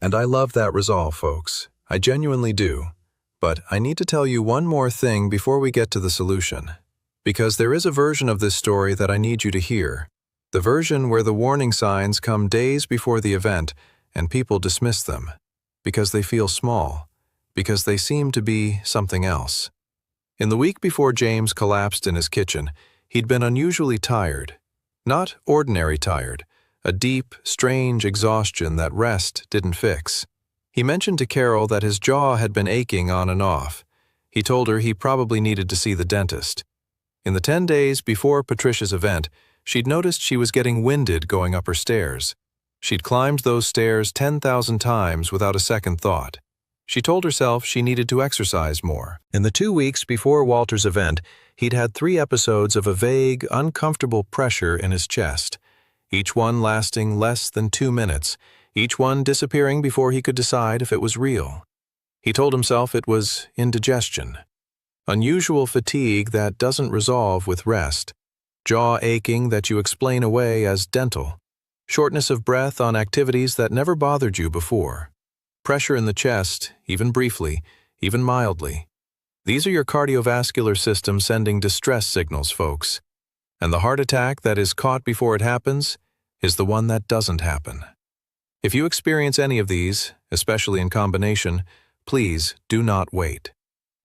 And I love that resolve, folks. I genuinely do. But I need to tell you one more thing before we get to the solution. Because there is a version of this story that I need you to hear. The version where the warning signs come days before the event and people dismiss them. Because they feel small. Because they seem to be something else. In the week before James collapsed in his kitchen, he'd been unusually tired. Not ordinary tired. A deep, strange exhaustion that rest didn't fix. He mentioned to Carol that his jaw had been aching on and off. He told her he probably needed to see the dentist. In the 10 days before Patricia's event, she'd noticed she was getting winded going up her stairs. She'd climbed those stairs 10,000 times without a second thought. She told herself she needed to exercise more. In the 2 weeks before Walter's event, he'd had 3 episodes of a vague, uncomfortable pressure in his chest. Each one lasting less than 2 minutes, each one disappearing before he could decide if it was real. He told himself it was indigestion. Unusual fatigue that doesn't resolve with rest. Jaw aching that you explain away as dental. Shortness of breath on activities that never bothered you before. Pressure in the chest, even briefly, even mildly. These are your cardiovascular system sending distress signals, folks. And the heart attack that is caught before it happens is the one that doesn't happen. If you experience any of these, especially in combination, please do not wait.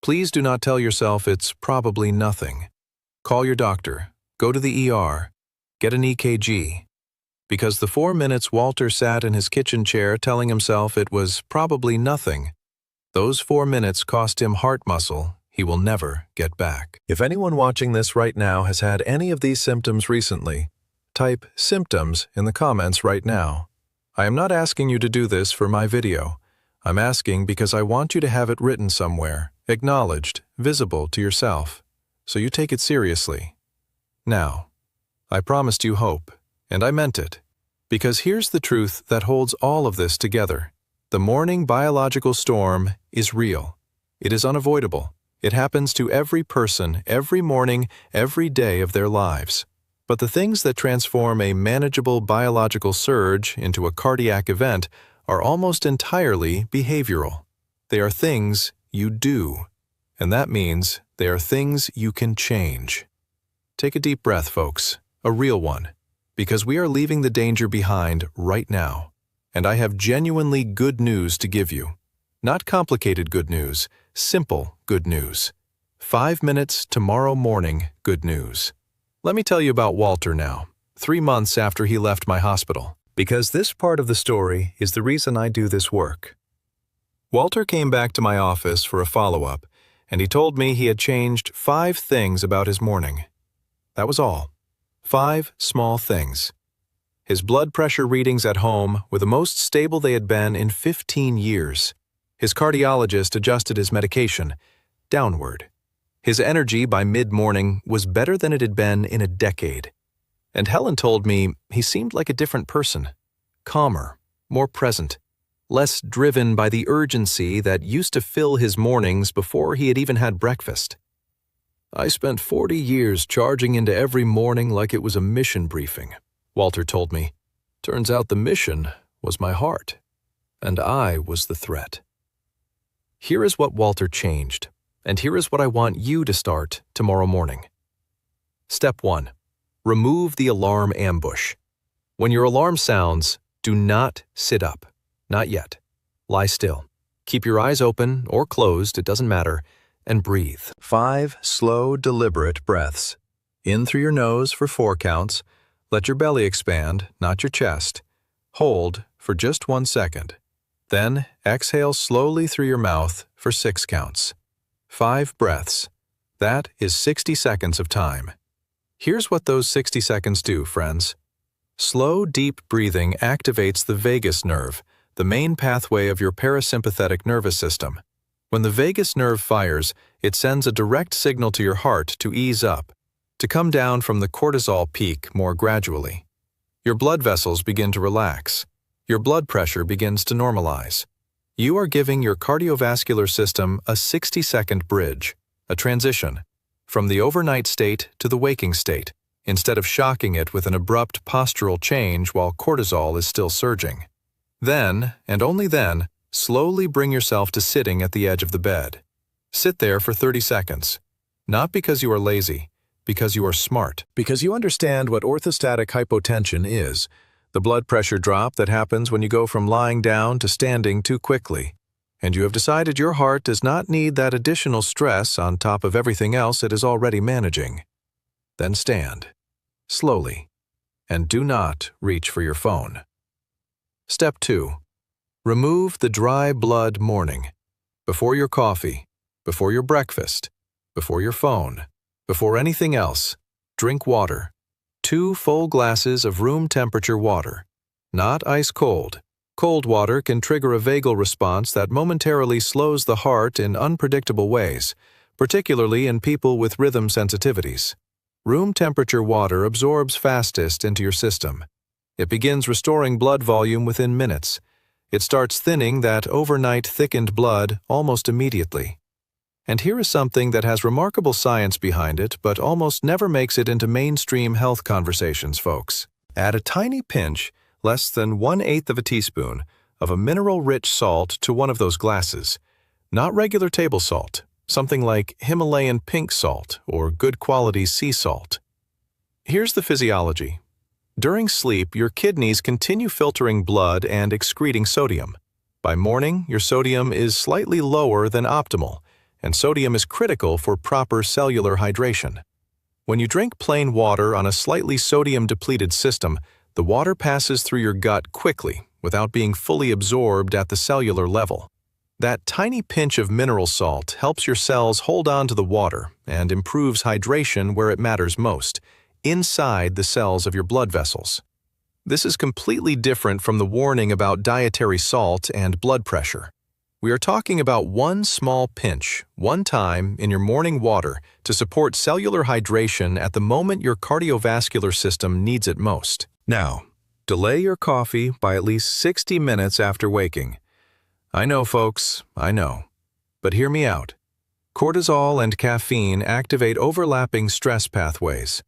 Please do not tell yourself it's probably nothing. Call your doctor, go to the ER, get an EKG. Because the 4 minutes Walter sat in his kitchen chair telling himself it was probably nothing, those 4 minutes cost him heart muscle he will never get back. If anyone watching this right now has had any of these symptoms recently, type symptoms in the comments right now. I am not asking you to do this for my video. I'm asking because I want you to have it written somewhere, acknowledged, visible to yourself, so you take it seriously. Now, I promised you hope, and I meant it. Because here's the truth that holds all of this together. The morning biological storm is real. It is unavoidable. It happens to every person, every morning, every day of their lives. But the things that transform a manageable biological surge into a cardiac event are almost entirely behavioral. They are things you do. And that means they are things you can change. Take a deep breath, folks. A real one. Because we are leaving the danger behind right now. And I have genuinely good news to give you. Not complicated good news, simple good news. 5 minutes tomorrow morning good news. Let me tell you about Walter now, 3 months after he left my hospital. Because this part of the story is the reason I do this work. Walter came back to my office for a follow-up, and he told me he had changed 5 things about his morning. That was all. 5 small things. His blood pressure readings at home were the most stable they had been in 15 years. His cardiologist adjusted his medication downward. His energy by mid-morning was better than it had been in a decade. And Helen told me he seemed like a different person. Calmer, more present, less driven by the urgency that used to fill his mornings before he had even had breakfast. I spent 40 years charging into every morning like it was a mission briefing, Walter told me. Turns out the mission was my heart, and I was the threat. Here is what Walter changed, and here is what I want you to start tomorrow morning. Step 1. Remove the alarm ambush. When your alarm sounds, do not sit up. Not yet. Lie still. Keep your eyes open or closed, it doesn't matter, and breathe. 5 slow, deliberate breaths. In through your nose for 4 counts. Let your belly expand, not your chest. Hold for just 1 second. Then exhale slowly through your mouth for 6 counts. 5 breaths. That is 60 seconds of time. Here's what those 60 seconds do, friends. Slow, deep breathing activates the vagus nerve, the main pathway of your parasympathetic nervous system. When the vagus nerve fires, it sends a direct signal to your heart to ease up, to come down from the cortisol peak more gradually. Your blood vessels begin to relax. Your blood pressure begins to normalize. You are giving your cardiovascular system a 60-second bridge, a transition, from the overnight state to the waking state, instead of shocking it with an abrupt postural change while cortisol is still surging. Then, and only then, slowly bring yourself to sitting at the edge of the bed. Sit there for 30 seconds. Not because you are lazy, because you are smart. Because you understand what orthostatic hypotension is, the blood pressure drop that happens when you go from lying down to standing too quickly. And you have decided your heart does not need that additional stress on top of everything else it is already managing. Then stand, slowly, and do not reach for your phone. Step 2. Remove the dry blood morning. Before your coffee, before your breakfast, before your phone, before anything else, drink water. 2 full glasses of room temperature water. Not ice cold. Cold water can trigger a vagal response that momentarily slows the heart in unpredictable ways, particularly in people with rhythm sensitivities. Room temperature water absorbs fastest into your system. It begins restoring blood volume within minutes. It starts thinning that overnight thickened blood almost immediately. And here is something that has remarkable science behind it, but almost never makes it into mainstream health conversations, folks. Add a tiny pinch, less than 1/8 of a teaspoon, of a mineral-rich salt to one of those glasses. Not regular table salt, something like Himalayan pink salt or good quality sea salt. Here's the physiology. During sleep, your kidneys continue filtering blood and excreting sodium. By morning, your sodium is slightly lower than optimal, and sodium is critical for proper cellular hydration. When you drink plain water on a slightly sodium-depleted system, the water passes through your gut quickly without being fully absorbed at the cellular level. That tiny pinch of mineral salt helps your cells hold on to the water and improves hydration where it matters most, inside the cells of your blood vessels. This is completely different from the warning about dietary salt and blood pressure. We are talking about one small pinch, one time in your morning water to support cellular hydration at the moment your cardiovascular system needs it most. Now, delay your coffee by at least 60 minutes after waking. I know, folks, I know. But hear me out. Cortisol and caffeine activate overlapping stress pathways.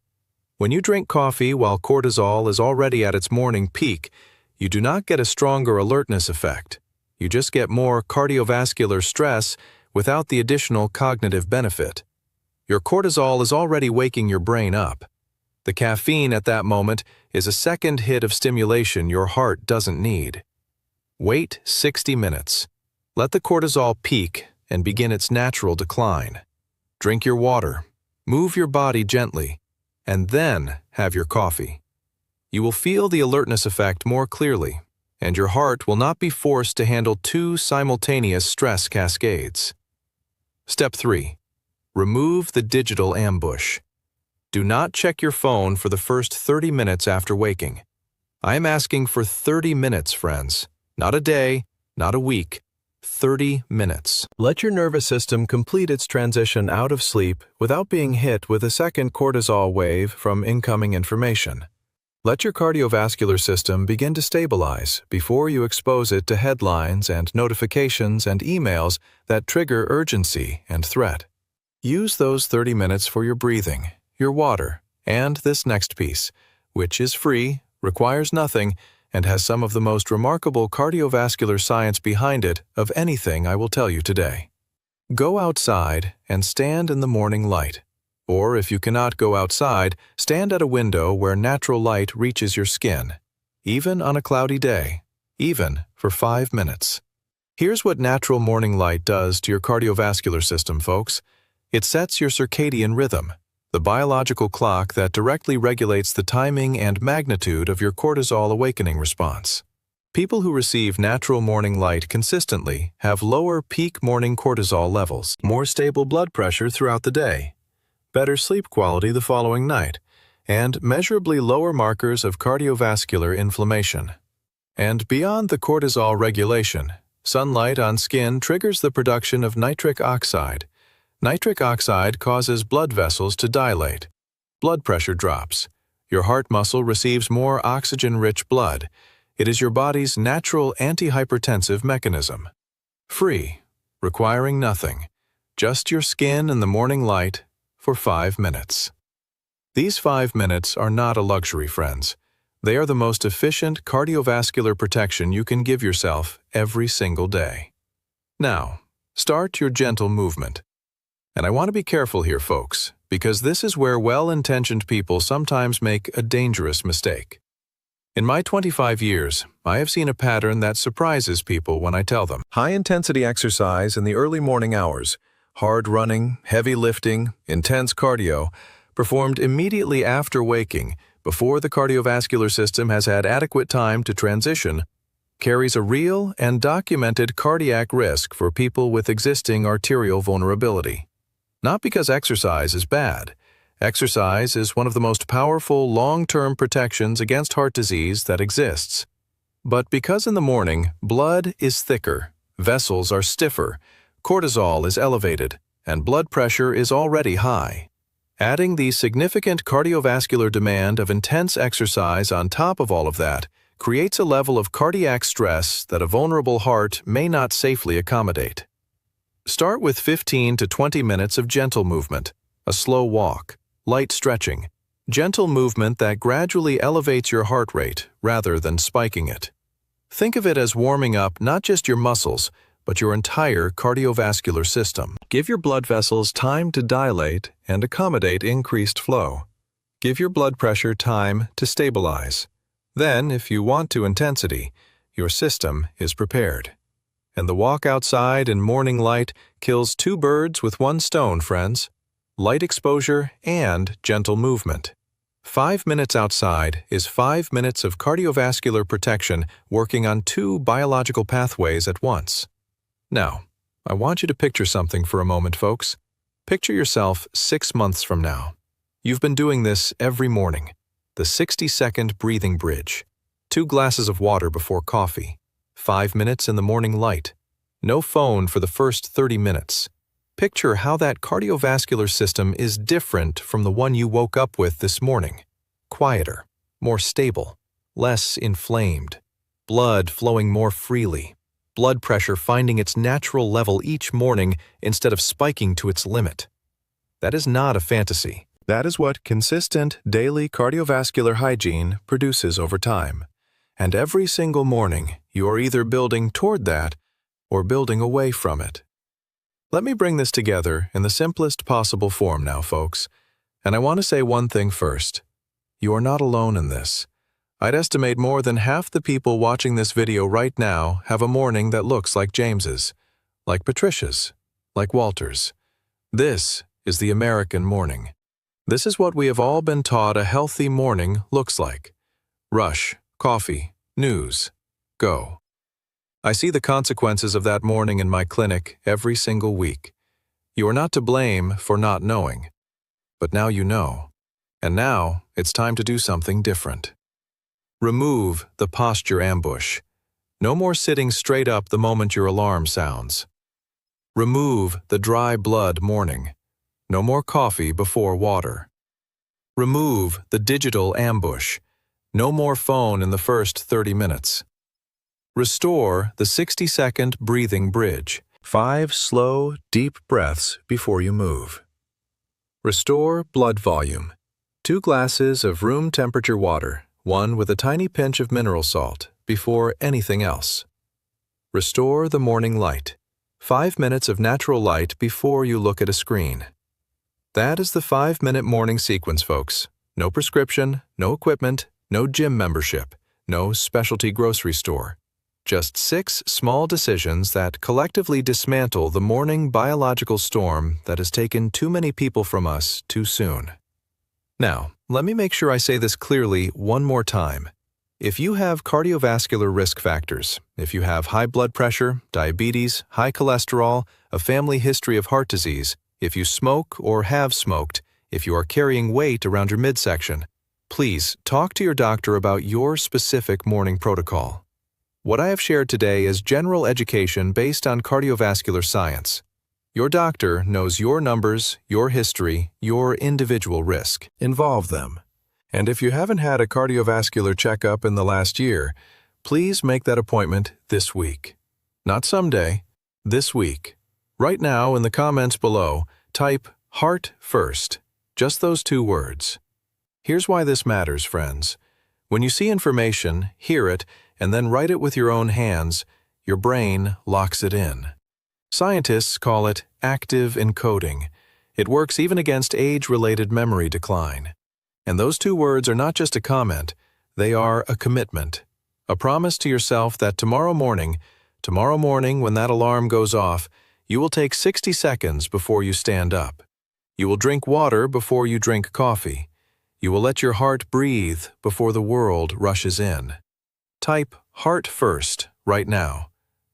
When you drink coffee while cortisol is already at its morning peak, you do not get a stronger alertness effect. You just get more cardiovascular stress without the additional cognitive benefit. Your cortisol is already waking your brain up. The caffeine at that moment is a second hit of stimulation your heart doesn't need. Wait 60 minutes. Let the cortisol peak and begin its natural decline. Drink your water, move your body gently, and then have your coffee. You will feel the alertness effect more clearly, and your heart will not be forced to handle 2 simultaneous stress cascades. Step 3. Remove the digital ambush. Do not check your phone for the first 30 minutes after waking. I am asking for 30 minutes, friends. Not a day, not a week. 30 minutes. Let your nervous system complete its transition out of sleep without being hit with a second cortisol wave from incoming information. Let your cardiovascular system begin to stabilize before you expose it to headlines and notifications and emails that trigger urgency and threat. Use those 30 minutes for your breathing, your water, and this next piece, which is free, requires nothing, and has some of the most remarkable cardiovascular science behind it of anything I will tell you today. Go outside and stand in the morning light. Or if you cannot go outside, stand at a window where natural light reaches your skin, even on a cloudy day, even for 5 minutes. Here's what natural morning light does to your cardiovascular system, folks. It sets your circadian rhythm, the biological clock that directly regulates the timing and magnitude of your cortisol awakening response. People who receive natural morning light consistently have lower peak morning cortisol levels, more stable blood pressure throughout the day, better sleep quality the following night, and measurably lower markers of cardiovascular inflammation. And beyond the cortisol regulation, sunlight on skin triggers the production of nitric oxide. Nitric oxide causes blood vessels to dilate. Blood pressure drops. Your heart muscle receives more oxygen-rich blood. It is your body's natural antihypertensive mechanism. Free, requiring nothing, just your skin and the morning light for 5 minutes. These 5 minutes are not a luxury, friends. They are the most efficient cardiovascular protection you can give yourself every single day. Now, start your gentle movement. And I want to be careful here, folks, because this is where well-intentioned people sometimes make a dangerous mistake. In my 25 years, I have seen a pattern that surprises people when I tell them. High-intensity exercise in the early morning hours, hard running, heavy lifting, intense cardio, performed immediately after waking, before the cardiovascular system has had adequate time to transition, carries a real and documented cardiac risk for people with existing arterial vulnerability. Not because exercise is bad. Exercise is one of the most powerful long-term protections against heart disease that exists. But because in the morning, blood is thicker, vessels are stiffer, cortisol is elevated, and blood pressure is already high. Adding the significant cardiovascular demand of intense exercise on top of all of that creates a level of cardiac stress that a vulnerable heart may not safely accommodate. Start with 15 to 20 minutes of gentle movement, a slow walk, light stretching, gentle movement that gradually elevates your heart rate rather than spiking it. Think of it as warming up not just your muscles, but your entire cardiovascular system. Give your blood vessels time to dilate and accommodate increased flow. Give your blood pressure time to stabilize. Then, if you want to intensity, your system is prepared. And the walk outside in morning light kills two birds with one stone, friends. Light exposure and gentle movement. 5 minutes outside is 5 minutes of cardiovascular protection working on two biological pathways at once. Now, I want you to picture something for a moment, folks. Picture yourself 6 months from now. You've been doing this every morning. The 60-second breathing bridge. 2 glasses of water before coffee. 5 minutes in the morning light. No phone for the first 30 minutes. Picture how that cardiovascular system is different from the one you woke up with this morning. Quieter, more stable, less inflamed. Blood flowing more freely. Blood pressure finding its natural level each morning instead of spiking to its limit. That is not a fantasy. That is what consistent daily cardiovascular hygiene produces over time. And every single morning, you are either building toward that or building away from it. Let me bring this together in the simplest possible form now, folks. And I want to say one thing first. You are not alone in this. I'd estimate more than half the people watching this video right now have a morning that looks like James's, like Patricia's, like Walter's. This is the American morning. This is what we have all been taught a healthy morning looks like. Rush, coffee, news, go. I see the consequences of that morning in my clinic every single week. You are not to blame for not knowing. But now you know. And now it's time to do something different. Remove the posture ambush. No more sitting straight up the moment your alarm sounds. Remove the dry blood morning. No more coffee before water. Remove the digital ambush. No more phone in the first 30 minutes. Restore the 60-second breathing bridge. 5 slow, deep breaths before you move. Restore blood volume. 2 glasses of room temperature water, one with a tiny pinch of mineral salt, before anything else. Restore the morning light. 5 minutes of natural light before you look at a screen. That is the 5-minute morning sequence, folks. No prescription, no equipment, no gym membership, no specialty grocery store. Just 6 small decisions that collectively dismantle the morning biological storm that has taken too many people from us too soon. Now, let me make sure I say this clearly one more time. If you have cardiovascular risk factors, if you have high blood pressure, diabetes, high cholesterol, a family history of heart disease, if you smoke or have smoked, if you are carrying weight around your midsection, please talk to your doctor about your specific morning protocol. What I have shared today is general education based on cardiovascular science. Your doctor knows your numbers, your history, your individual risk. Involve them. And if you haven't had a cardiovascular checkup in the last year, please make that appointment this week. Not someday, this week. Right now in the comments below, type "heart first." Just those 2 words. Here's why this matters, friends. When you see information, hear it, and then write it with your own hands, your brain locks it in. Scientists call it active encoding. It works even against age-related memory decline. And those two words are not just a comment, they are a commitment. A promise to yourself that tomorrow morning when that alarm goes off, you will take 60 seconds before you stand up. You will drink water before you drink coffee. You will let your heart breathe before the world rushes in. Type heart first right now.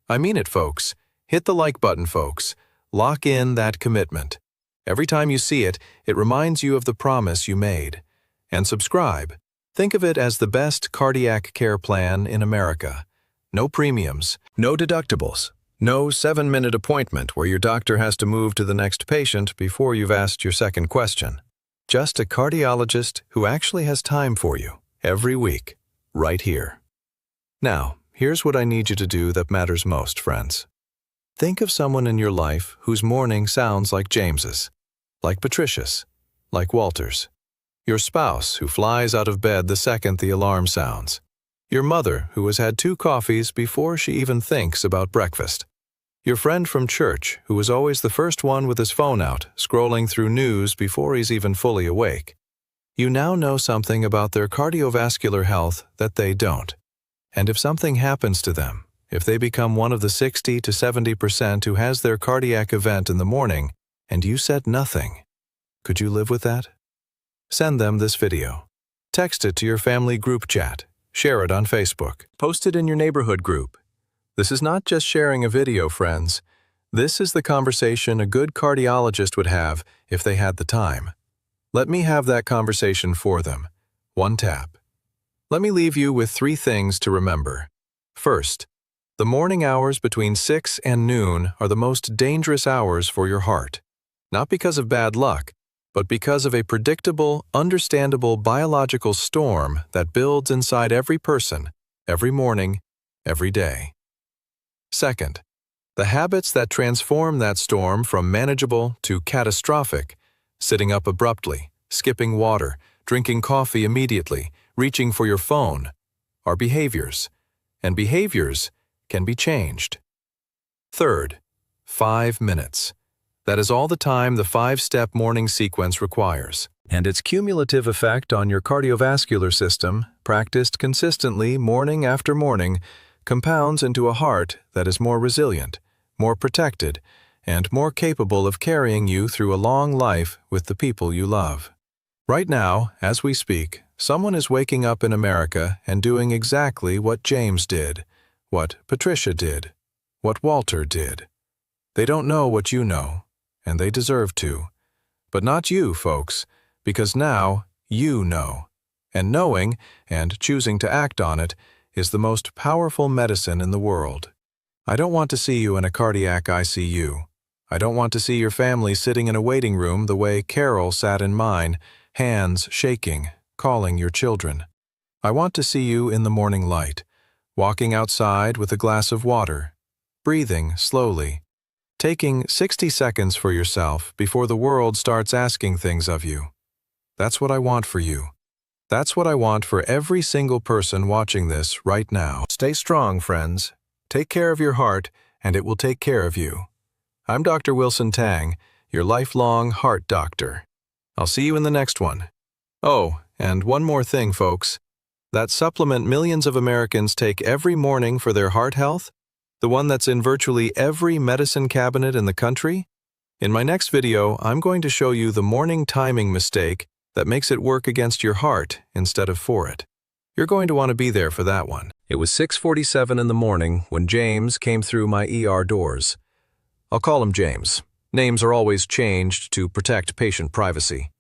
I mean it, folks. Hit the like button, folks. Lock in that commitment. Every time you see it, it reminds you of the promise you made. And subscribe. Think of it as the best cardiac care plan in America. No premiums, no deductibles, no 7-minute appointment where your doctor has to move to the next patient before you've asked your second question. Just a cardiologist who actually has time for you every week, right here. Now, here's what I need you to do that matters most, friends. Think of someone in your life whose morning sounds like James's, like Patricia's, like Walter's. Your spouse who flies out of bed the second the alarm sounds. Your mother who has had 2 coffees before she even thinks about breakfast. Your friend from church who is always the first one with his phone out, scrolling through news before he's even fully awake. You now know something about their cardiovascular health that they don't. And if something happens to them, if they become one of the 60 to 70% who has their cardiac event in the morning, and you said nothing, could you live with that? Send them this video. Text it to your family group chat. Share it on Facebook. Post it in your neighborhood group. This is not just sharing a video, friends. This is the conversation a good cardiologist would have if they had the time. Let me have that conversation for them. One tap. Let me leave you with 3 things to remember. First, the morning hours between 6 and noon are the most dangerous hours for your heart. Not because of bad luck, but because of a predictable, understandable biological storm that builds inside every person, every morning, every day. Second, the habits that transform that storm from manageable to catastrophic, sitting up abruptly, skipping water, drinking coffee immediately, reaching for your phone, are behaviors, and behaviors can be changed. Third, 5 minutes. That is all the time the 5-step morning sequence requires. And its cumulative effect on your cardiovascular system, practiced consistently morning after morning, compounds into a heart that is more resilient, more protected, and more capable of carrying you through a long life with the people you love. Right now, as we speak, someone is waking up in America and doing exactly what James did, what Patricia did, what Walter did. They don't know what you know, and they deserve to. But not you, folks, because now you know. And knowing, and choosing to act on it, is the most powerful medicine in the world. I don't want to see you in a cardiac ICU. I don't want to see your family sitting in a waiting room the way Carol sat in mine, hands shaking, calling your children. I want to see you in the morning light, walking outside with a glass of water, breathing slowly, taking 60 seconds for yourself before the world starts asking things of you. That's what I want for you. That's what I want for every single person watching this right now. Stay strong, friends. Take care of your heart, and it will take care of you. I'm Dr. Wilson Tang, your lifelong heart doctor. I'll see you in the next one. Oh, and one more thing, folks. That supplement millions of Americans take every morning for their heart health, the one that's in virtually every medicine cabinet in the country? In my next video, I'm going to show you the morning timing mistake that makes it work against your heart instead of for it. You're going to want to be there for that one. It was 6:47 in the morning when James came through my ER doors. I'll call him James. Names are always changed to protect patient privacy.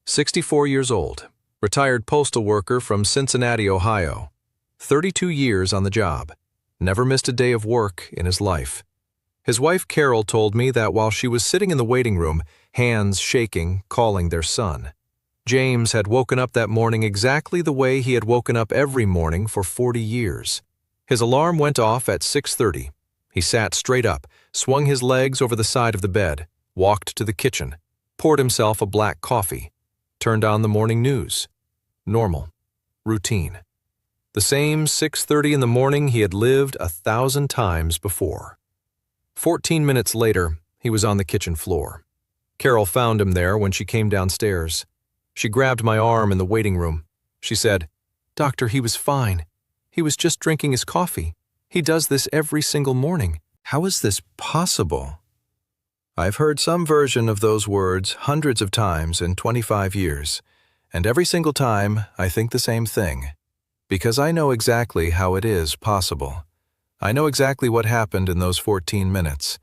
64 years old, retired postal worker from Cincinnati, Ohio. 32 years on the job. Never missed a day of work in his life. His wife Carol told me that while she was sitting in the waiting room, hands shaking, calling their son, James had woken up that morning exactly the way he had woken up every morning for 40 years. His alarm went off at 6:30. He sat straight up, swung his legs over the side of the bed, walked to the kitchen, poured himself a black coffee, turned on the morning news. Normal. Routine. The same 6:30 in the morning he had lived 1,000 times before. 14 minutes later, he was on the kitchen floor. Carol found him there when she came downstairs. She grabbed my arm in the waiting room. She said, "Doctor, he was fine. He was just drinking his coffee. He does this every single morning. How is this possible?" I've heard some version of those words hundreds of times in 25 years, and every single time I think the same thing. Because I know exactly how it is possible. I know exactly what happened in those 14 minutes,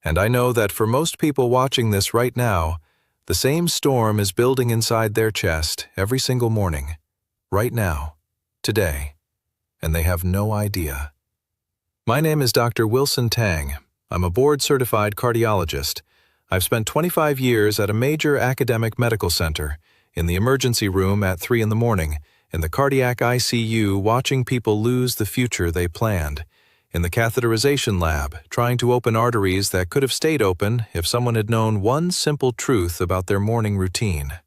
and I know that for most people watching this right now, the same storm is building inside their chest every single morning, right now, today, and they have no idea. My name is Dr. Wilson Tang. I'm a board-certified cardiologist. I've spent 25 years at a major academic medical center, in the emergency room at 3 in the morning, in the cardiac ICU watching people lose the future they planned, in the catheterization lab trying to open arteries that could have stayed open if someone had known one simple truth about their morning routine.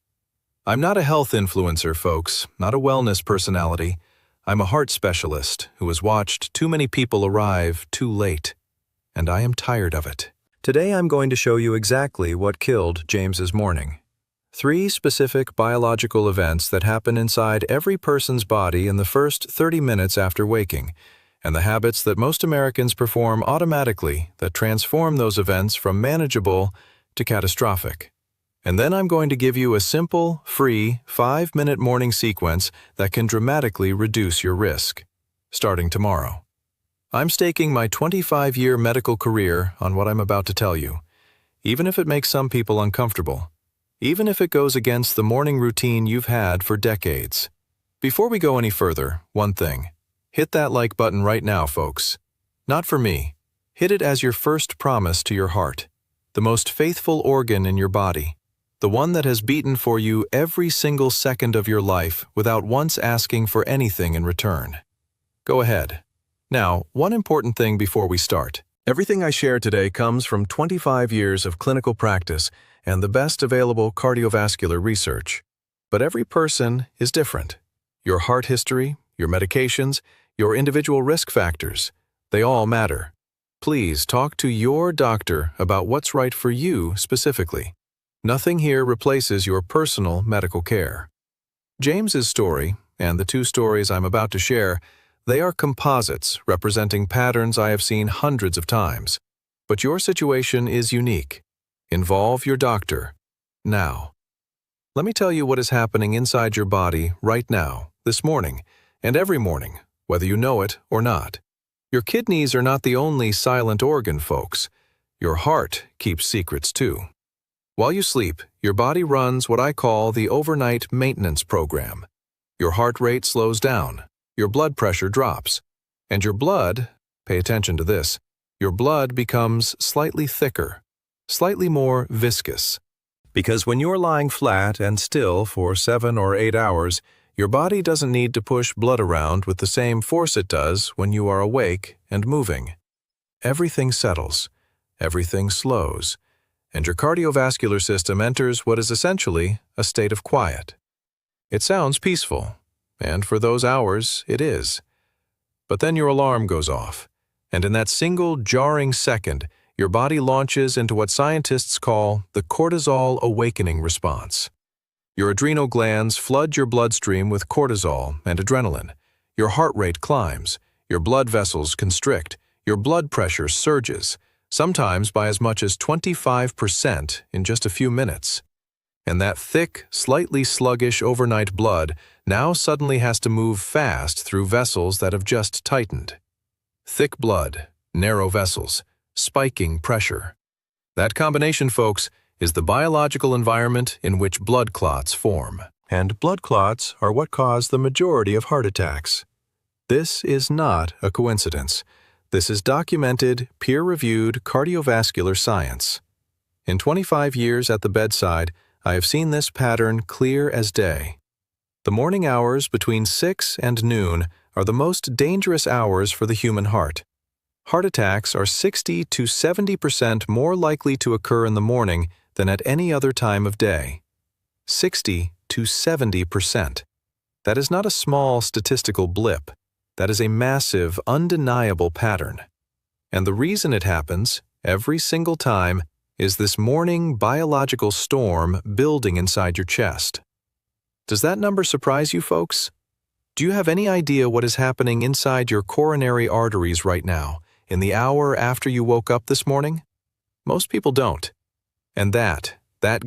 I'm not a health influencer, folks, not a wellness personality. I'm a heart specialist who has watched too many people arrive too late, and I am tired of it. Today I'm going to show you exactly what killed James's morning. 3 specific biological events that happen inside every person's body in the first 30 minutes after waking, and the habits that most Americans perform automatically that transform those events from manageable to catastrophic. And then I'm going to give you a simple, free, 5-minute morning sequence that can dramatically reduce your risk, starting tomorrow. I'm staking my 25-year medical career on what I'm about to tell you, even if it makes some people uncomfortable. Even if it goes against the morning routine you've had for decades. Before we go any further, one thing. Hit that like button right now, folks. Not for me. Hit it as your first promise to your heart, the most faithful organ in your body, the one that has beaten for you every single second of your life without once asking for anything in return. Go ahead. Now, one important thing before we start. Everything I share today comes from 25 years of clinical practice and the best available cardiovascular research. But every person is different. Your heart history, your medications, your individual risk factors, they all matter. Please talk to your doctor about what's right for you specifically. Nothing here replaces your personal medical care. James's story, and the 2 stories I'm about to share, they are composites representing patterns I have seen hundreds of times. But your situation is unique. Involve your doctor, now. Let me tell you what is happening inside your body right now, this morning, and every morning, whether you know it or not. Your kidneys are not the only silent organ, folks. Your heart keeps secrets too. While you sleep, your body runs what I call the overnight maintenance program. Your heart rate slows down, your blood pressure drops, and your blood, pay attention to this, your blood becomes slightly thicker, slightly more viscous. Because when you're lying flat and still for 7 or 8 hours, your body doesn't need to push blood around with the same force it does when you are awake and moving. Everything settles, everything slows, and your cardiovascular system enters what is essentially a state of quiet. It sounds peaceful, and for those hours it is. But then your alarm goes off, and in that single jarring second, your body launches into what scientists call the cortisol awakening response. Your adrenal glands flood your bloodstream with cortisol and adrenaline. Your heart rate climbs, your blood vessels constrict, your blood pressure surges, sometimes by as much as 25% in just a few minutes. And that thick, slightly sluggish overnight blood now suddenly has to move fast through vessels that have just tightened. Thick blood, narrow vessels, spiking pressure. That combination, folks, is the biological environment in which blood clots form. And blood clots are what cause the majority of heart attacks. This is not a coincidence. This is documented, peer-reviewed cardiovascular science. In 25 years at the bedside, I have seen this pattern clear as day. The morning hours between 6 and noon are the most dangerous hours for the human heart. Heart attacks are 60 to 70% more likely to occur in the morning than at any other time of day. 60 to 70%. That is not a small statistical blip. That is a massive, undeniable pattern. And the reason it happens, every single time, is this morning biological storm building inside your chest. Does that number surprise you, folks? Do you have any idea what is happening inside your coronary arteries right now, in the hour after you woke up this morning? Most people don't. And that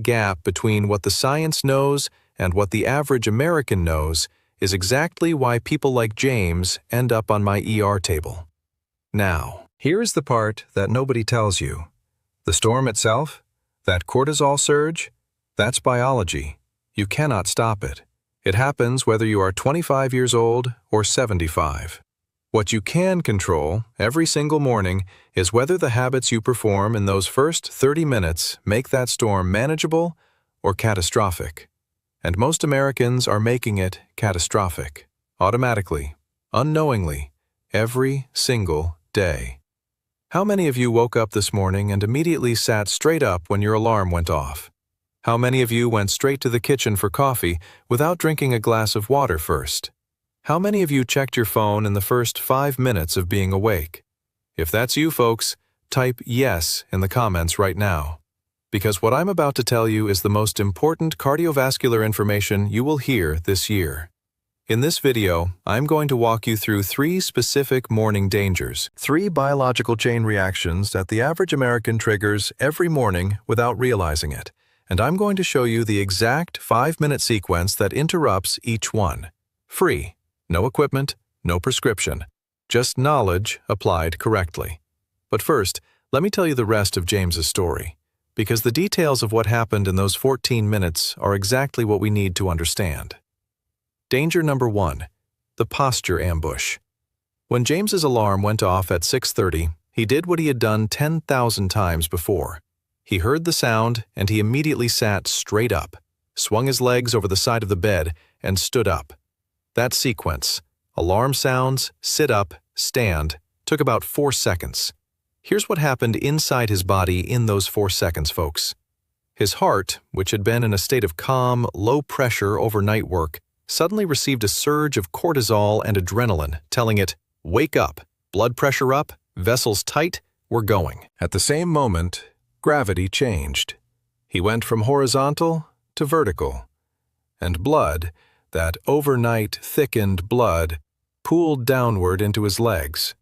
gap between what the science knows and what the average American knows is exactly why people like James end up on my ER table. Now, here's the part that nobody tells you. The storm itself, that cortisol surge, that's biology. You cannot stop it. It happens whether you are 25 years old or 75. What you can control every single morning is whether the habits you perform in those first 30 minutes make that storm manageable or catastrophic. And most Americans are making it catastrophic, automatically, unknowingly, every single day. How many of you woke up this morning and immediately sat straight up when your alarm went off? How many of you went straight to the kitchen for coffee without drinking a glass of water first? How many of you checked your phone in the first 5 minutes of being awake? If that's you, folks, type yes in the comments right now. Because what I'm about to tell you is the most important cardiovascular information you will hear this year. In this video, I'm going to walk you through 3 specific morning dangers, 3 biological chain reactions that the average American triggers every morning without realizing it. And I'm going to show you the exact 5-minute sequence that interrupts each one. Free. No equipment, no prescription. Just knowledge applied correctly. But first, let me tell you the rest of James's story, because the details of what happened in those 14 minutes are exactly what we need to understand. Danger number 1, the posture ambush. When James's alarm went off at 6:30, he did what he had done 10,000 times before. He heard the sound and he immediately sat straight up, swung his legs over the side of the bed, and stood up. That sequence, alarm sounds, sit up, stand, took about 4 seconds. Here's what happened inside his body in those 4 seconds, folks. His heart, which had been in a state of calm, low-pressure overnight work, suddenly received a surge of cortisol and adrenaline, telling it, "Wake up, blood pressure up, vessels tight, we're going." At the same moment, gravity changed. He went from horizontal to vertical, and blood, that overnight thickened blood, pooled downward into his legs.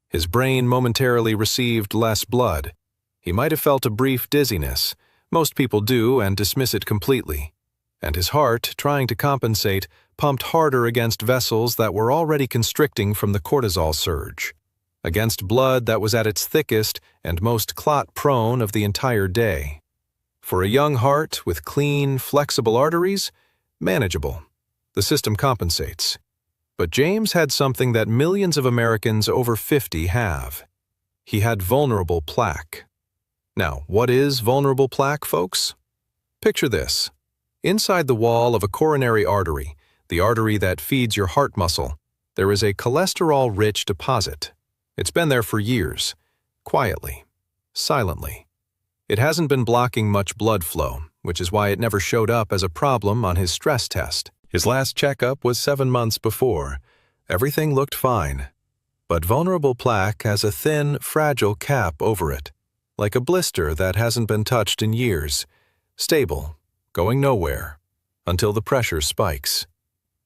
His brain momentarily received less blood. He might have felt a brief dizziness. Most people do and dismiss it completely. And his heart, trying to compensate, pumped harder against vessels that were already constricting from the cortisol surge, against blood that was at its thickest and most clot-prone of the entire day. For a young heart with clean, flexible arteries, manageable. The system compensates. But James had something that millions of Americans over 50 have. He had vulnerable plaque. Now, what is vulnerable plaque, folks? Picture this. Inside the wall of a coronary artery, the artery that feeds your heart muscle, there is a cholesterol-rich deposit. It's been there for years, quietly, silently. It hasn't been blocking much blood flow, which is why it never showed up as a problem on his stress test. His last checkup was 7 months before. Everything looked fine. But vulnerable plaque has a thin, fragile cap over it, like a blister that hasn't been touched in years, stable, going nowhere, until the pressure spikes.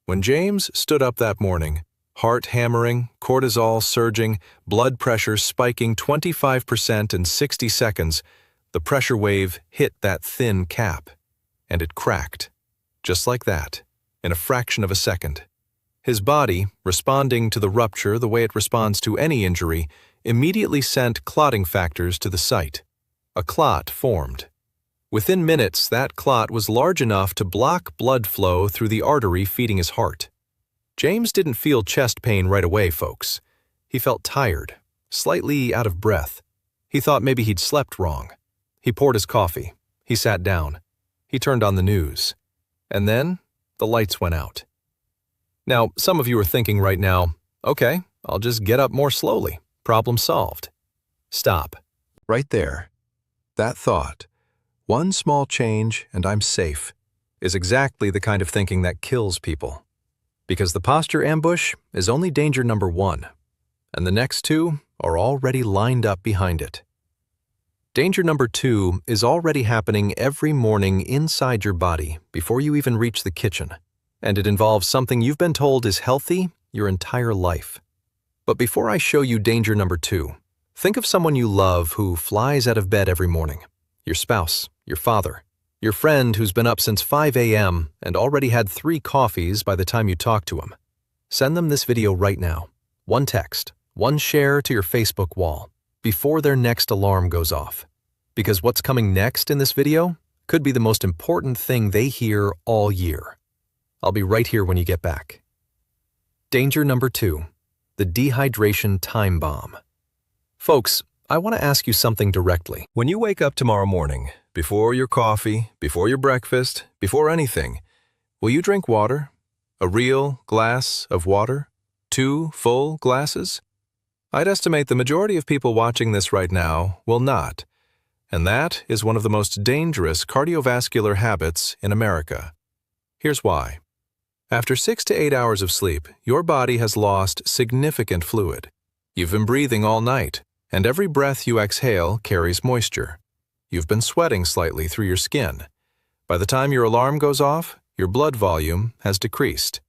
When James stood up that morning, heart hammering, cortisol surging, blood pressure spiking 25% in 60 seconds, the pressure wave hit that thin cap, and it cracked, just like that, in a fraction of a second. His body, responding to the rupture the way it responds to any injury, immediately sent clotting factors to the site. A clot formed. Within minutes, that clot was large enough to block blood flow through the artery feeding his heart. James didn't feel chest pain right away, folks. He felt tired, slightly out of breath. He thought maybe he'd slept wrong. He poured his coffee. He sat down. He turned on the news. And then, the lights went out. Now, some of you are thinking right now, okay, I'll just get up more slowly. Problem solved. Stop. Right there. That thought, one small change and I'm safe, is exactly the kind of thinking that kills people. Because the posture ambush is only danger number 1, and the next 2 are already lined up behind it. Danger number 2 is already happening every morning inside your body before you even reach the kitchen, and it involves something you've been told is healthy your entire life. But before I show you danger number 2, think of someone you love who flies out of bed every morning. Your spouse, your father, your friend who's been up since 5 a.m. and already had 3 coffees by the time you talk to him. Send them this video right now. 1 text, 1 share to your Facebook wall before their next alarm goes off. Because what's coming next in this video could be the most important thing they hear all year. I'll be right here when you get back. Danger number 2, the dehydration time bomb. Folks, I want to ask you something directly. When you wake up tomorrow morning, before your coffee, before your breakfast, before anything, will you drink water? A real glass of water? 2 full glasses? I'd estimate the majority of people watching this right now will not. And that is one of the most dangerous cardiovascular habits in America. Here's why. After 6 to 8 hours of sleep, your body has lost significant fluid. You've been breathing all night, and every breath you exhale carries moisture. You've been sweating slightly through your skin. By the time your alarm goes off, your blood volume has decreased.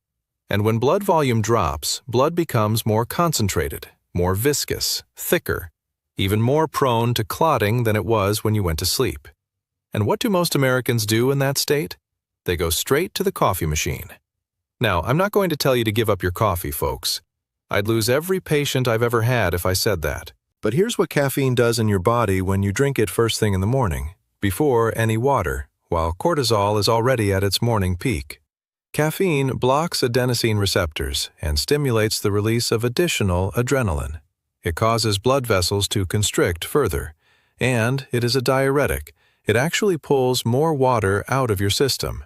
And when blood volume drops, blood becomes more concentrated, more viscous, thicker, even more prone to clotting than it was when you went to sleep. And what do most Americans do in that state? They go straight to the coffee machine. Now, I'm not going to tell you to give up your coffee, folks. I'd lose every patient I've ever had if I said that. But here's what caffeine does in your body when you drink it first thing in the morning, before any water, while cortisol is already at its morning peak. Caffeine blocks adenosine receptors and stimulates the release of additional adrenaline. It causes blood vessels to constrict further, and it is a diuretic. It actually pulls more water out of your system.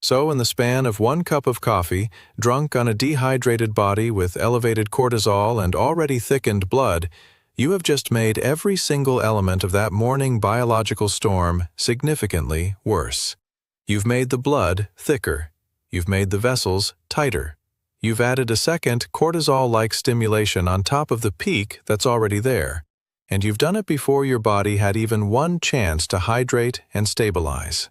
So in the span of 1 cup of coffee, drunk on a dehydrated body with elevated cortisol and already thickened blood, you have just made every single element of that morning biological storm significantly worse. You've made the blood thicker. You've made the vessels tighter. You've added a second cortisol-like stimulation on top of the peak that's already there. And you've done it before your body had even 1 chance to hydrate and stabilize.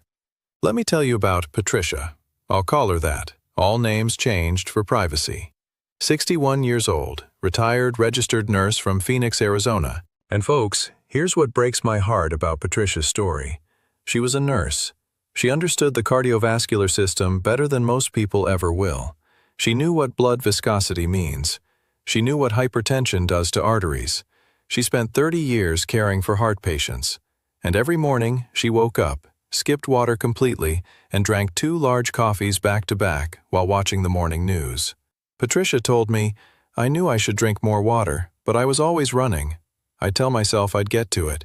Let me tell you about Patricia. I'll call her that. All names changed for privacy. 61 years old, retired registered nurse from Phoenix, Arizona. And folks, here's what breaks my heart about Patricia's story. She was a nurse. She understood the cardiovascular system better than most people ever will. She knew what blood viscosity means. She knew what hypertension does to arteries. She spent 30 years caring for heart patients. And every morning, she woke up, skipped water completely, and drank 2 large coffees back to back while watching the morning news. Patricia told me, I knew I should drink more water, but I was always running. I'd tell myself I'd get to it,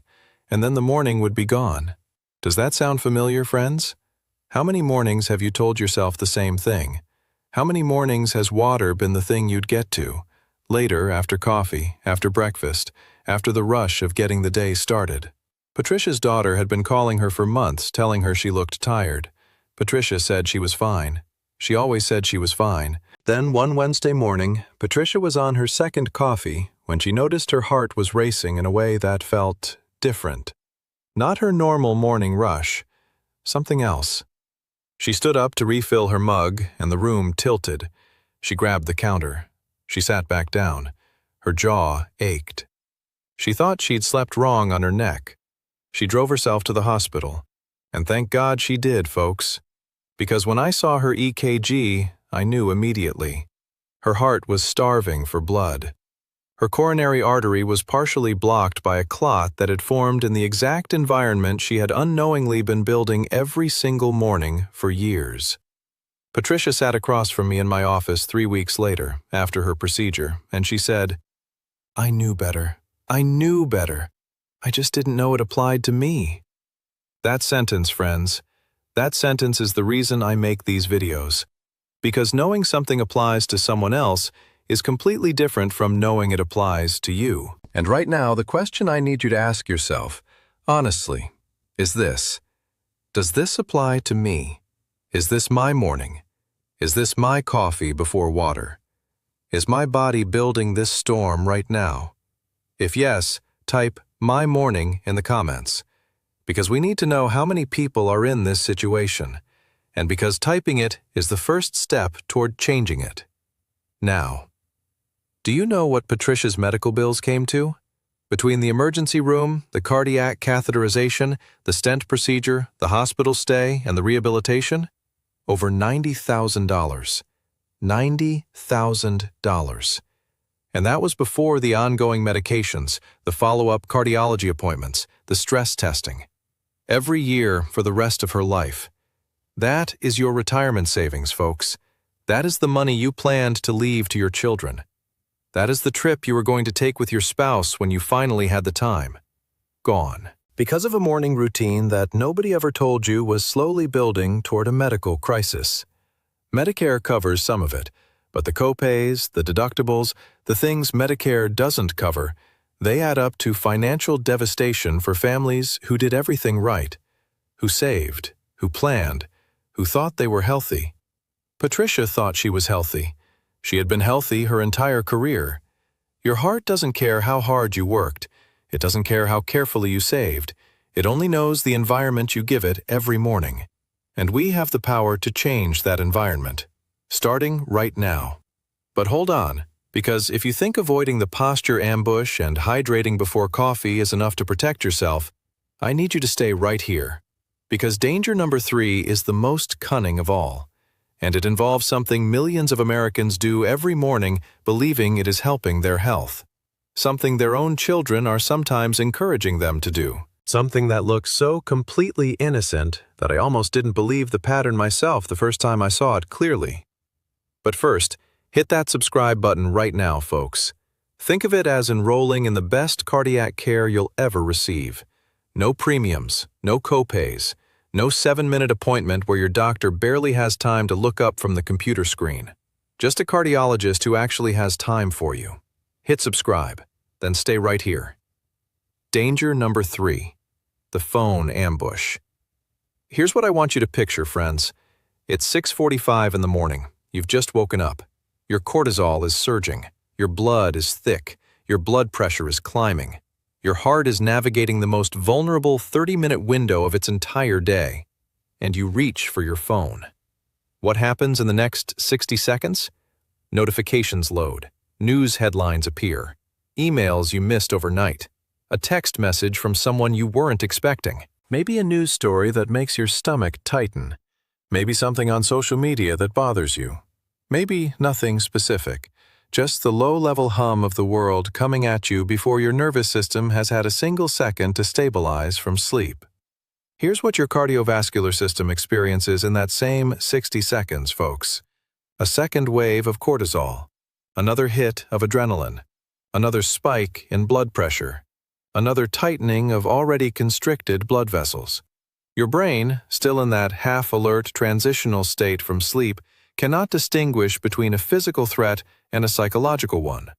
and then the morning would be gone. Does that sound familiar, friends? How many mornings have you told yourself the same thing? How many mornings has water been the thing you'd get to? Later, after coffee, after breakfast, after the rush of getting the day started. Patricia's daughter had been calling her for months, telling her she looked tired. Patricia said she was fine. She always said she was fine. Then one Wednesday morning, Patricia was on her 2nd coffee when she noticed her heart was racing in a way that felt different. Not her normal morning rush, something else. She stood up to refill her mug, and the room tilted. She grabbed the counter. She sat back down. Her jaw ached. She thought she'd slept wrong on her neck. She drove herself to the hospital. And thank God she did, folks. Because when I saw her EKG, I knew immediately. Her heart was starving for blood. Her coronary artery was partially blocked by a clot that had formed in the exact environment she had unknowingly been building every single morning for years. Patricia sat across from me in my office 3 weeks later, after her procedure, and she said, I knew better. I knew better. I just didn't know it applied to me. That sentence, friends, that sentence is the reason I make these videos. Because knowing something applies to someone else is completely different from knowing it applies to you. And right now, the question I need you to ask yourself, honestly, is this. Does this apply to me? Is this my morning? Is this my coffee before water? Is my body building this storm right now? If yes, type "my morning" in the comments, because we need to know how many people are in this situation, and because typing it is the first step toward changing it. Now, do you know what Patricia's medical bills came to? Between the emergency room, the cardiac catheterization, the stent procedure, the hospital stay, and the rehabilitation? Over $90,000. $90,000. And that was before the ongoing medications, the follow-up cardiology appointments, the stress testing. Every year for the rest of her life. That is your retirement savings, folks. That is the money you planned to leave to your children. That is the trip you were going to take with your spouse when you finally had the time. Gone. Because of a morning routine that nobody ever told you was slowly building toward a medical crisis. Medicare covers some of it, but the copays, the deductibles, the things Medicare doesn't cover, they add up to financial devastation for families who did everything right, who saved, who planned, who thought they were healthy. Patricia thought she was healthy. She had been healthy her entire career. Your heart doesn't care how hard you worked. It doesn't care how carefully you saved. It only knows the environment you give it every morning. And we have the power to change that environment, starting right now. But hold on, because if you think avoiding the posture ambush and hydrating before coffee is enough to protect yourself, I need you to stay right here. Because danger number 3 is the most cunning of all. And it involves something millions of Americans do every morning believing it is helping their health. Something their own children are sometimes encouraging them to do. Something that looks so completely innocent that I almost didn't believe the pattern myself the first time I saw it clearly. But first, hit that subscribe button right now, folks. Think of it as enrolling in the best cardiac care you'll ever receive. No premiums, no copays, no 7-minute appointment where your doctor barely has time to look up from the computer screen. Just a cardiologist who actually has time for you. Hit subscribe, then stay right here. Danger number 3, the phone ambush. Here's what I want you to picture, friends. It's 6:45 in the morning. You've just woken up. Your cortisol is surging. Your blood is thick. Your blood pressure is climbing. Your heart is navigating the most vulnerable 30-minute window of its entire day. And you reach for your phone. What happens in the next 60 seconds? Notifications load. News headlines appear. Emails you missed overnight. A text message from someone you weren't expecting. Maybe a news story that makes your stomach tighten. Maybe something on social media that bothers you. Maybe nothing specific. Just the low-level hum of the world coming at you before your nervous system has had a single second to stabilize from sleep. Here's what your cardiovascular system experiences in that same 60 seconds, folks. A second wave of cortisol. Another hit of adrenaline. Another spike in blood pressure. Another tightening of already constricted blood vessels. Your brain, still in that half-alert transitional state from sleep, cannot distinguish between a physical threat and a psychological one.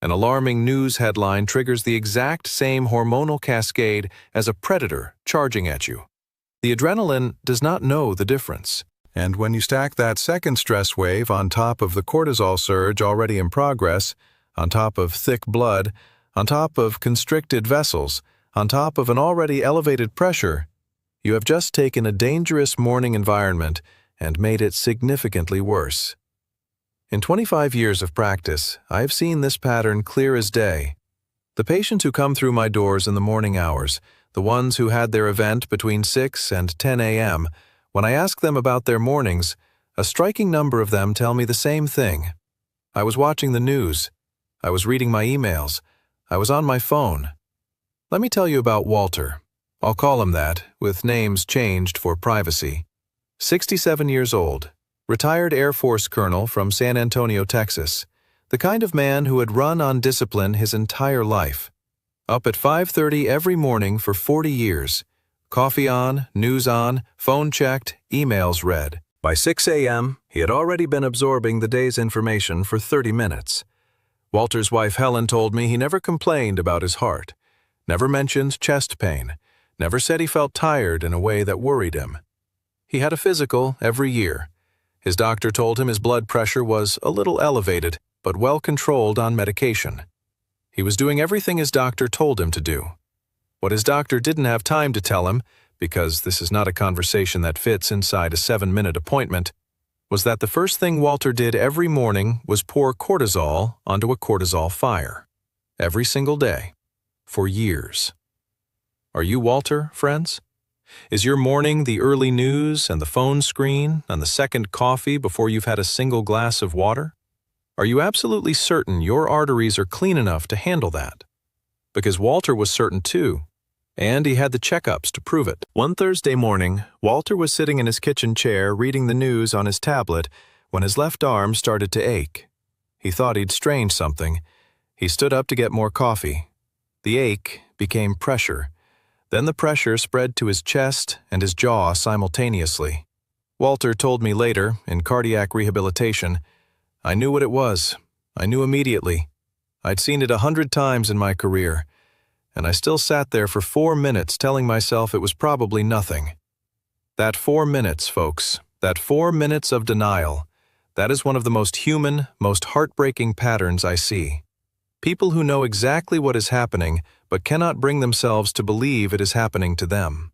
An alarming news headline triggers the exact same hormonal cascade as a predator charging at you. The adrenaline does not know the difference. And when you stack that second stress wave on top of the cortisol surge already in progress, on top of thick blood, on top of constricted vessels, on top of an already elevated pressure, you have just taken a dangerous morning environment and made it significantly worse. In 25 years of practice, I have seen this pattern clear as day. The patients who come through my doors in the morning hours, the ones who had their event between 6 and 10 a.m., when I ask them about their mornings, a striking number of them tell me the same thing. I was watching the news. I was reading my emails. I was on my phone. Let me tell you about Walter. I'll call him that, with names changed for privacy. 67 years old, retired Air Force colonel from San Antonio, Texas, the kind of man who had run on discipline his entire life. Up at 5:30 every morning for 40 years. Coffee on, news on, phone checked, emails read. By 6 a.m., he had already been absorbing the day's information for 30 minutes. Walter's wife Helen told me he never complained about his heart, never mentioned chest pain, never said he felt tired in a way that worried him. He had a physical every year. His doctor told him his blood pressure was a little elevated, but well controlled on medication. He was doing everything his doctor told him to do. What his doctor didn't have time to tell him, because this is not a conversation that fits inside a 7-minute appointment, was that the first thing Walter did every morning was pour cortisol onto a cortisol fire. Every single day. For years. Are you Walter, friends? Is your morning the early news and the phone screen and the second coffee before you've had a single glass of water? Are you absolutely certain your arteries are clean enough to handle that? Because Walter was certain too, and he had the checkups to prove it. One Thursday morning, Walter was sitting in his kitchen chair reading the news on his tablet when his left arm started to ache. He thought he'd strained something. He stood up to get more coffee. The ache became pressure. Then the pressure spread to his chest and his jaw simultaneously. Walter told me later, in cardiac rehabilitation, I knew what it was. I knew immediately. I'd seen it 100 times in my career, and I still sat there for 4 minutes telling myself it was probably nothing. That 4 minutes, folks, that 4 minutes of denial, that is one of the most human, most heartbreaking patterns I see. People who know exactly what is happening but cannot bring themselves to believe it is happening to them.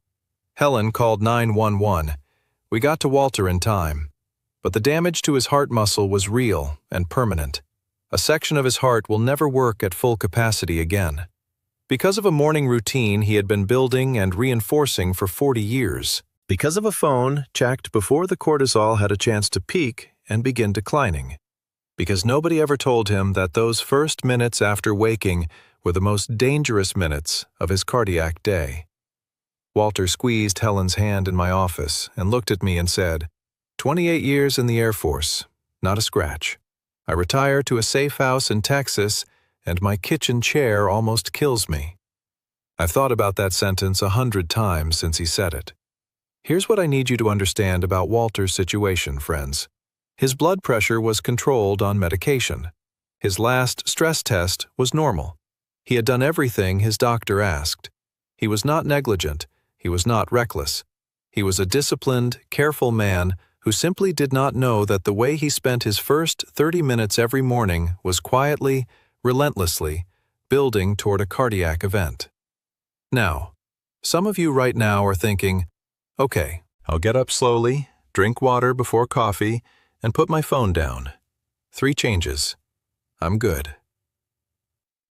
Helen called 911. We got to Walter in time. But the damage to his heart muscle was real and permanent. A section of his heart will never work at full capacity again. Because of a morning routine he had been building and reinforcing for 40 years. Because of a phone checked before the cortisol had a chance to peak and begin declining. Because nobody ever told him that those first minutes after waking were the most dangerous minutes of his cardiac day. Walter squeezed Helen's hand in my office and looked at me and said, 28 years in the Air Force, not a scratch. I retire to a safe house in Texas, and my kitchen chair almost kills me. I've thought about that sentence 100 times since he said it. Here's what I need you to understand about Walter's situation, friends. His blood pressure was controlled on medication. His last stress test was normal. He had done everything his doctor asked. He was not negligent. He was not reckless. He was a disciplined, careful man who simply did not know that the way he spent his first 30 minutes every morning was quietly, relentlessly, building toward a cardiac event. Now, some of you right now are thinking, okay, I'll get up slowly, drink water before coffee, and put my phone down. 3 changes. I'm good.